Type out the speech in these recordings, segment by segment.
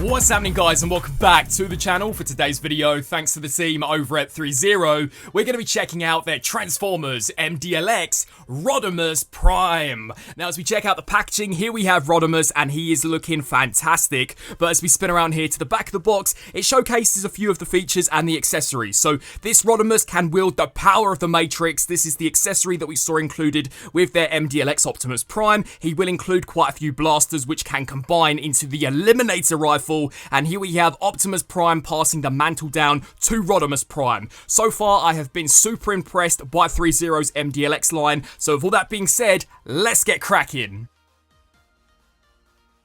What's happening, guys, and welcome back to the channel. For today's video, thanks to the team over at Threezero, we're going to be checking out their Transformers MDLX Rodimus Prime. Now, as we check out the packaging, here we have Rodimus, and he is looking fantastic. But as we spin around here to the back of the box, it showcases a few of the features and the accessories. So this Rodimus can wield the power of the Matrix. This is the accessory that we saw included with their MDLX Optimus Prime. He will include quite a few blasters which can combine into the Eliminator Rifle. And here we have Optimus Prime passing the mantle down to Rodimus Prime. So far, I have been super impressed by Threezero's MDLX line. So with all that being said, let's get cracking.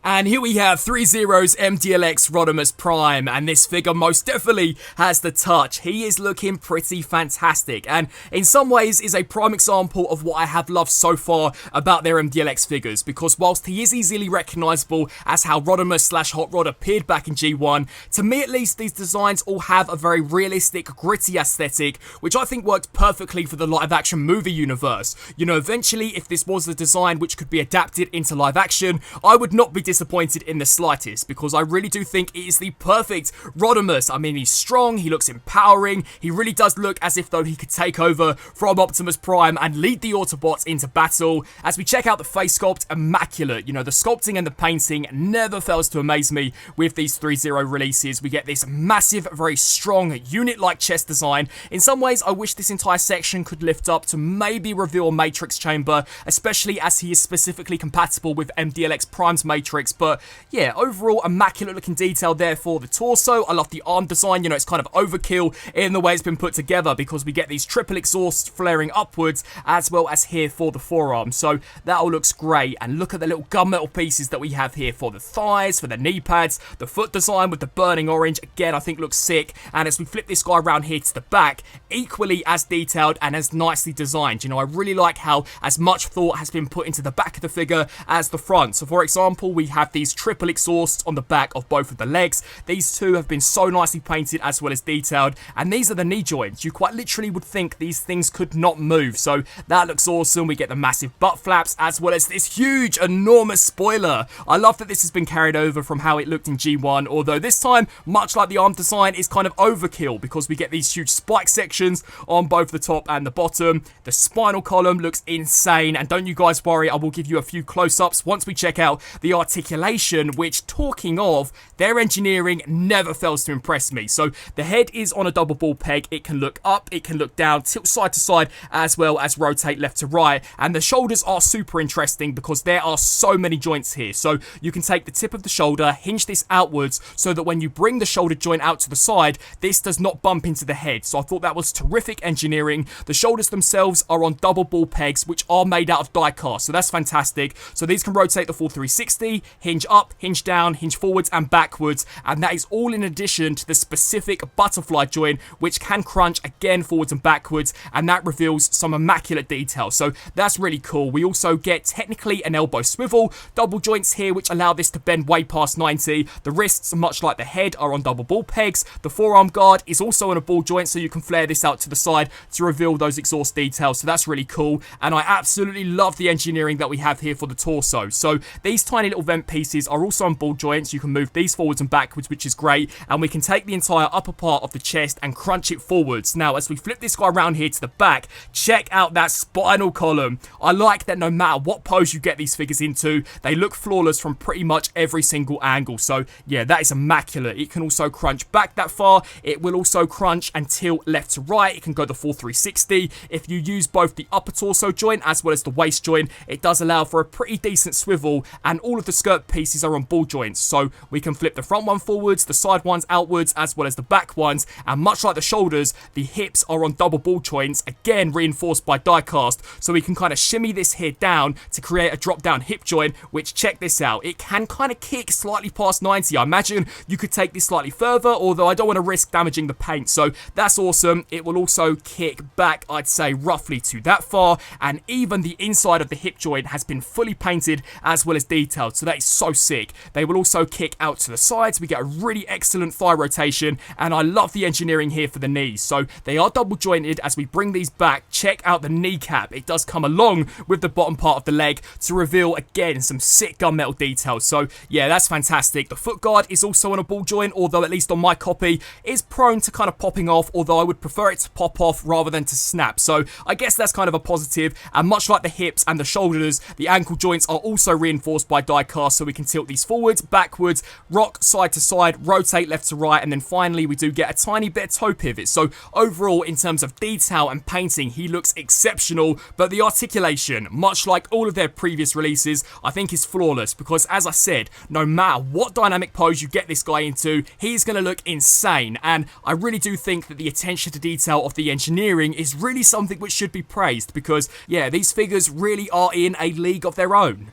And here we have Threezero's MDLX Rodimus Prime, and this figure most definitely has the touch. He is looking pretty fantastic, and in some ways is a prime example of what I have loved so far about their MDLX figures, because whilst he is easily recognisable as how Rodimus / Hot Rod appeared back in G1, to me at least these designs all have a very realistic, gritty aesthetic, which I think worked perfectly for the live action movie universe. You know, eventually if this was a design which could be adapted into live action, I would not be disappointed in the slightest, because I really do think it is the perfect Rodimus. I mean, he's strong, he looks empowering, he really does look as if though he could take over from Optimus Prime and lead the Autobots into battle. As we check out the face sculpt, immaculate. You know, the sculpting and the painting never fails to amaze me with these Threezero releases. We get this massive, very strong, unit-like chest design. In some ways, I wish this entire section could lift up to maybe reveal a Matrix chamber, especially as he is specifically compatible with MDLX Prime's Matrix, but yeah, overall, immaculate looking detail there for the torso. I love the arm design. You know, it's kind of overkill in the way it's been put together, because we get these triple exhausts flaring upwards, as well as here for the forearm. So that all looks great. And look at the little gunmetal pieces that we have here for the thighs, for the knee pads, the foot design with the burning orange. Again, I think looks sick. And as we flip this guy around here to the back, equally as detailed and as nicely designed. You know, I really like how as much thought has been put into the back of the figure as the front. So for example, we have these triple exhausts on the back of both of the legs. These two have been so nicely painted as well as detailed, and these are the knee joints. You quite literally would think these things could not move, so that looks awesome. We get the massive butt flaps as well as this huge, enormous spoiler. I love that this has been carried over from how it looked in G1, although this time, much like the arm design, is kind of overkill, because we get these huge spike sections on both the top and the bottom. The spinal column looks insane, and don't you guys worry, I will give you a few close-ups once we check out the articulation, which, talking of, their engineering never fails to impress me. So the head is on a double ball peg. It can look up, it can look down, tilt side to side, as well as rotate left to right. And the shoulders are super interesting because there are so many joints here. So you can take the tip of the shoulder, hinge this outwards, so that when you bring the shoulder joint out to the side, this does not bump into the head. So I thought that was terrific engineering. The shoulders themselves are on double ball pegs, which are made out of die cast. So that's fantastic. So these can rotate the full 360, hinge up, hinge down, hinge forwards and backwards, and that is all in addition to the specific butterfly joint, which can crunch again forwards and backwards, and that reveals some immaculate detail. So that's really cool. We also get technically an elbow swivel, double joints here which allow this to bend way past 90. The wrists, much like the head, are on double ball pegs. The forearm guard is also on a ball joint, so you can flare this out to the side to reveal those exhaust details. So that's really cool, and I absolutely love the engineering that we have here for the torso. So these tiny little vent pieces are also on ball joints. You can move these forwards and backwards, which is great, and we can take the entire upper part of the chest and crunch it forwards. Now, as we flip this guy around here to the back, check out that spinal column. I like that no matter what pose you get these figures into, they look flawless from pretty much every single angle. So yeah, that is immaculate. It can also crunch back that far. It will also crunch and tilt left to right. It can go the full 360. If you use both the upper torso joint as well as the waist joint, it does allow for a pretty decent swivel, and all of the skirt pieces are on ball joints. So we can flip the front one forwards, the side ones outwards, as well as the back ones, and much like the shoulders, the hips are on double ball joints, again reinforced by die cast, so we can kind of shimmy this here down to create a drop down hip joint, which, check this out, it can kind of kick slightly past 90. I imagine you could take this slightly further, although I don't want to risk damaging the paint, so that's awesome. It will also kick back, I'd say, roughly to that far, and even the inside of the hip joint has been fully painted as well as detailed, so that is is so sick. They will also kick out to the sides. We get a really excellent thigh rotation, and I love the engineering here for the knees. So they are double jointed. As we bring these back, check out the kneecap. It does come along with the bottom part of the leg to reveal, again, some sick gunmetal details. So yeah, that's fantastic. The foot guard is also on a ball joint, although at least on my copy, is prone to kind of popping off, although I would prefer it to pop off rather than to snap. So I guess that's kind of a positive. And much like the hips and the shoulders, the ankle joints are also reinforced by die cast, so we can tilt these forwards, backwards, rock side to side, rotate left to right, and then finally we do get a tiny bit of toe pivot. So overall, in terms of detail and painting, he looks exceptional, but the articulation, much like all of their previous releases, I think is flawless, because as I said, no matter what dynamic pose you get this guy into, he's going to look insane. And I really do think that the attention to detail of the engineering is really something which should be praised, because yeah, these figures really are in a league of their own.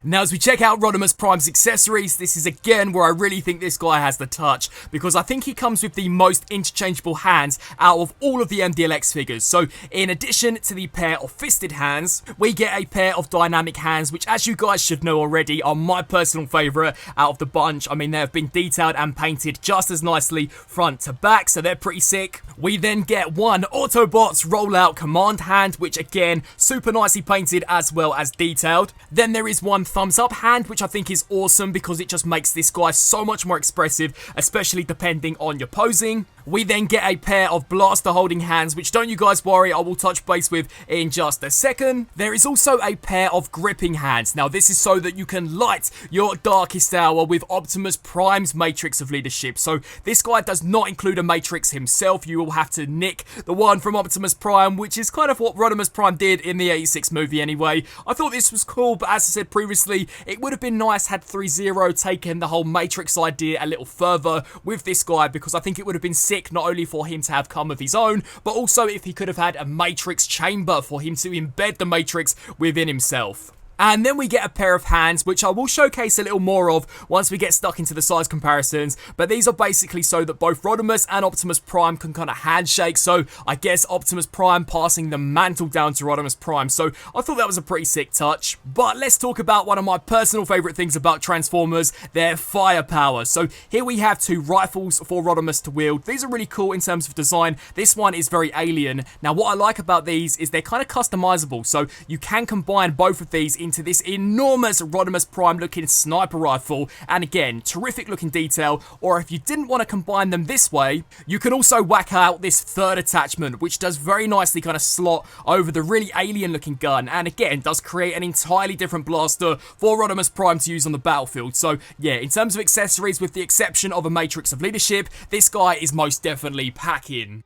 Now, as we check out Rodimus Prime's accessories, this is again where I really think this guy has the touch, because I think he comes with the most interchangeable hands out of all of the MDLX figures. So in addition to the pair of fisted hands, we get a pair of dynamic hands, which, as you guys should know already, are my personal favourite out of the bunch. I mean, they have been detailed and painted just as nicely front to back, so they're pretty sick. We then get one Autobots rollout command hand, which again, super nicely painted as well as detailed. Then there is one thumbs up hand, which I think is awesome because it just makes this guy so much more expressive, especially depending on your posing. We then get a pair of blaster holding hands, which don't you guys worry, I will touch base with in just a second. There is also a pair of gripping hands. Now this is so that you can light your darkest hour with Optimus Prime's Matrix of Leadership. So this guy does not include a Matrix himself. You will have to nick the one from Optimus Prime, which is kind of what Rodimus Prime did in the 86 movie anyway. I thought this was cool, but as I said previously, it would have been nice had Threezero taken the whole Matrix idea a little further with this guy, because I think it would have been sick not only for him to have come of his own, but also if he could have had a Matrix chamber for him to embed the Matrix within himself. And then we get a pair of hands, which I will showcase a little more of once we get stuck into the size comparisons. But these are basically so that both Rodimus and Optimus Prime can kind of handshake. So I guess Optimus Prime passing the mantle down to Rodimus Prime. So I thought that was a pretty sick touch. But let's talk about one of my personal favourite things about Transformers, their firepower. So here we have two rifles for Rodimus to wield. These are really cool in terms of design. This one is very alien. Now what I like about these is they're kind of customizable. So you can combine both of these into this enormous Rodimus Prime looking sniper rifle, and again, terrific looking detail. Or if you didn't want to combine them this way, you can also whack out this third attachment, which does very nicely kind of slot over the really alien looking gun, and again does create an entirely different blaster for Rodimus Prime to use on the battlefield. So yeah, in terms of accessories, with the exception of a Matrix of Leadership, this guy is most definitely packing.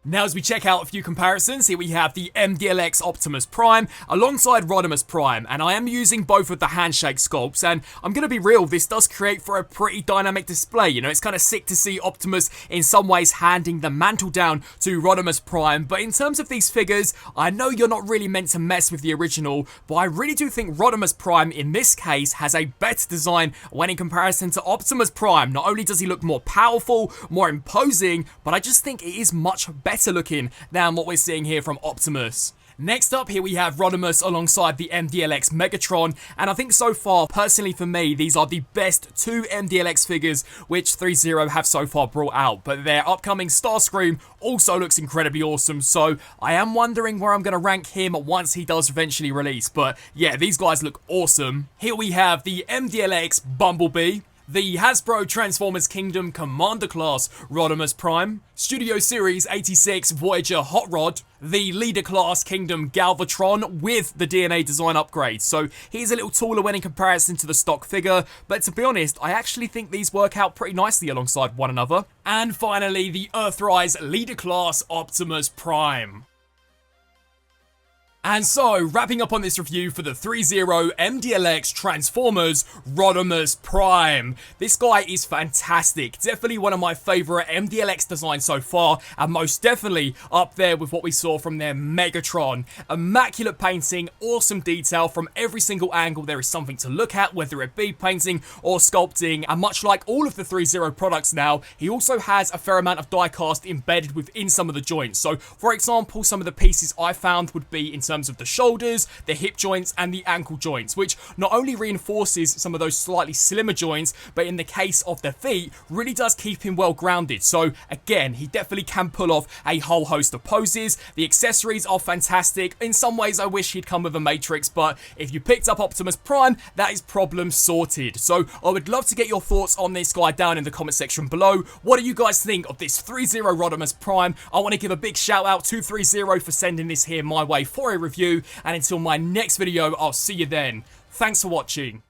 Now as we check out a few comparisons, here we have the MDLX Optimus Prime alongside Rodimus Prime, and I am using both of the handshake sculpts, and I'm going to be real, this does create for a pretty dynamic display. You know, it's kind of sick to see Optimus in some ways handing the mantle down to Rodimus Prime, but in terms of these figures, I know you're not really meant to mess with the original, but I really do think Rodimus Prime in this case has a better design when in comparison to Optimus Prime. Not only does he look more powerful, more imposing, but I just think it is much better looking than what we're seeing here from Optimus. Next up, here we have Rodimus alongside the MDLX Megatron, and I think so far, personally for me, these are the best two MDLX figures which Threezero have so far brought out, but their upcoming Starscream also looks incredibly awesome, so I am wondering where I'm going to rank him once he does eventually release, but yeah, these guys look awesome. Here we have the MDLX Bumblebee, the Hasbro Transformers Kingdom Commander Class Rodimus Prime, Studio Series 86 Voyager Hot Rod, the Leader Class Kingdom Galvatron with the DNA design upgrade. So he's a little taller when in comparison to the stock figure, but to be honest, I actually think these work out pretty nicely alongside one another. And finally, the Earthrise Leader Class Optimus Prime. And so, wrapping up on this review for the Threezero MDLX Transformers Rodimus Prime. This guy is fantastic. Definitely one of my favourite MDLX designs so far, and most definitely up there with what we saw from their Megatron. Immaculate painting, awesome detail from every single angle. There is something to look at, whether it be painting or sculpting, and much like all of the Threezero products now, he also has a fair amount of die cast embedded within some of the joints. So, for example, some of the pieces I found would be in terms terms of the shoulders, the hip joints, and the ankle joints, which not only reinforces some of those slightly slimmer joints, but in the case of the feet, really does keep him well grounded. So again, he definitely can pull off a whole host of poses. The accessories are fantastic. In some ways, I wish he'd come with a matrix, but if you picked up Optimus Prime, that is problem sorted. So I would love to get your thoughts on this guy down in the comment section below. What do you guys think of this Threezero Rodimus Prime? I want to give a big shout out to Threezero for sending this here my way for a review, and until my next video, I'll see you then. Thanks for watching.